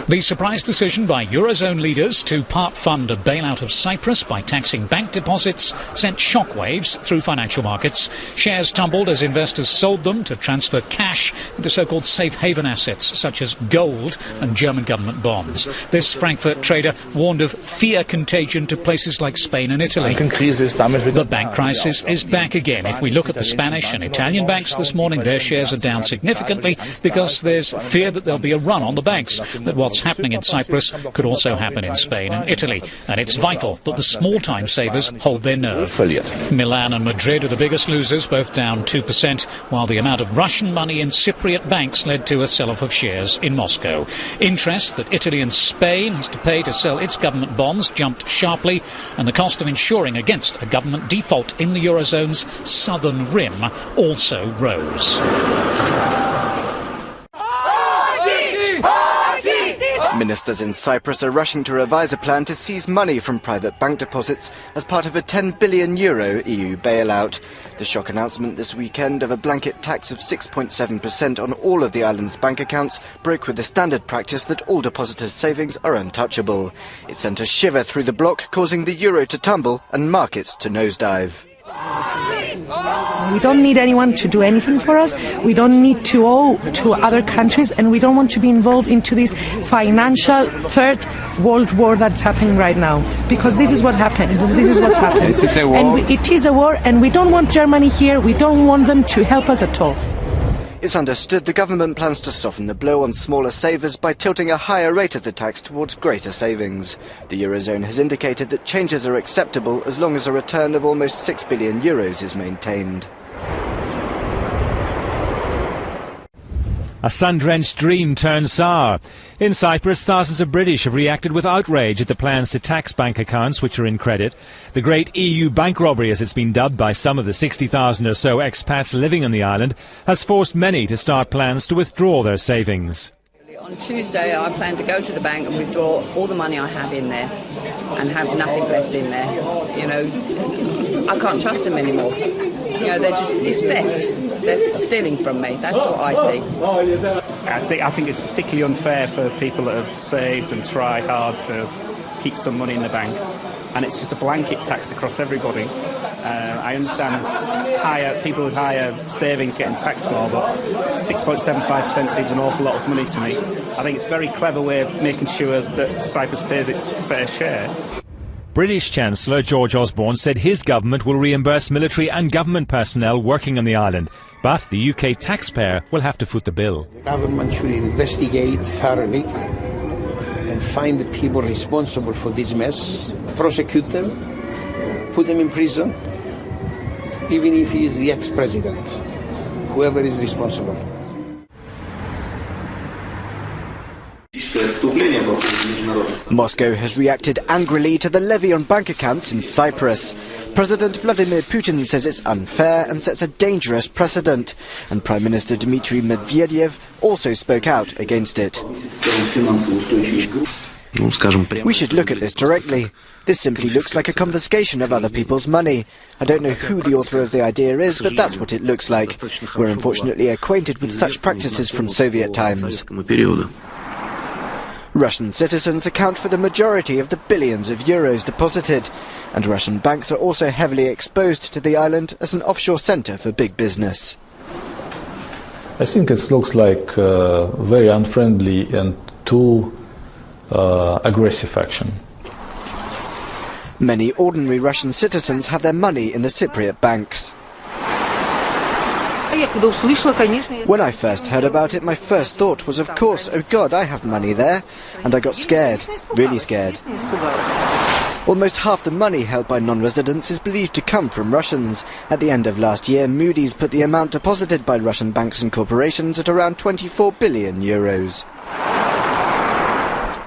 The surprise decision by Eurozone leaders to part-fund a bailout of Cyprus by taxing bank deposits sent shockwaves through financial markets. Shares tumbled as investors sold them to transfer cash into so-called safe haven assets such as gold and German government bonds. This Frankfurt trader warned of fear contagion to places like Spain and Italy. The bank crisis is back again. If we look at the Spanish and Italian banks this morning, their shares are down significantly because there's fear that there'll be a run on the banks, that what's happening in Cyprus could also happen in Spain and Italy. And it's vital that the small-time savers hold their nerve. Milan and Madrid are the biggest losers, both down 2%, while the amount of Russian money in Cypriot banks led to a sell-off of shares in Moscow. Interest that Italy and Spain has to pay to sell its government bonds jumped sharply, and the cost of insuring against a government default in the Eurozone's southern rim also rose. Ministers in Cyprus are rushing to revise a plan to seize money from private bank deposits as part of a €10 billion EU bailout. The shock announcement this weekend of a blanket tax of 6.7% on all of the island's bank accounts broke with the standard practice that all depositors' savings are untouchable. It sent a shiver through the bloc, causing the euro to tumble and markets to nosedive. We don't need anyone to do anything for us. We don't need to owe to other countries, and we don't want to be involved into this financial third world war that's happening right now. Because this is what happened. This is what's happened. It's a war. And it is a war, and we don't want Germany here. We don't want them to help us at all. It's understood the government plans to soften the blow on smaller savers by tilting a higher rate of the tax towards greater savings. The Eurozone has indicated that changes are acceptable as long as a return of almost €6 billion is maintained. A sun-drenched dream turned sour. In Cyprus, thousands of British have reacted with outrage at the plans to tax bank accounts which are in credit. The great EU bank robbery, as it's been dubbed by some of the 60,000 or so expats living on the island, has forced many to start plans to withdraw their savings. On Tuesday, I plan to go to the bank and withdraw all the money I have in there and have nothing left in there. You know, I can't trust them anymore. You know, it's theft. They're stealing from me. That's what I see. I think it's particularly unfair for people that have saved and tried hard to keep some money in the bank. And it's just a blanket tax across everybody. I understand people with higher savings getting taxed more, but 6.75% seems an awful lot of money to me. I think it's a very clever way of making sure that Cyprus pays its fair share. British Chancellor George Osborne said his government will reimburse military and government personnel working on the island, but the UK taxpayer will have to foot the bill. The government should investigate thoroughly and find the people responsible for this mess, prosecute them, put them in prison, even if he is the ex-president, whoever is responsible. Moscow has reacted angrily to the levy on bank accounts in Cyprus. President Vladimir Putin says it's unfair and sets a dangerous precedent. And Prime Minister Dmitry Medvedev also spoke out against it. We should look at this directly. This simply looks like a confiscation of other people's money. I don't know who the author of the idea is, but that's what it looks like. We're unfortunately acquainted with such practices from Soviet times. Russian citizens account for the majority of the billions of euros deposited, and Russian banks are also heavily exposed to the island as an offshore centre for big business. I think it looks like very unfriendly and too aggressive action. Many ordinary Russian citizens have their money in the Cypriot banks. When I first heard about it, my first thought was, of course, oh God, I have money there. And I got scared, really scared. Almost half the money held by non-residents is believed to come from Russians. At the end of last year, Moody's put the amount deposited by Russian banks and corporations at around €24 billion.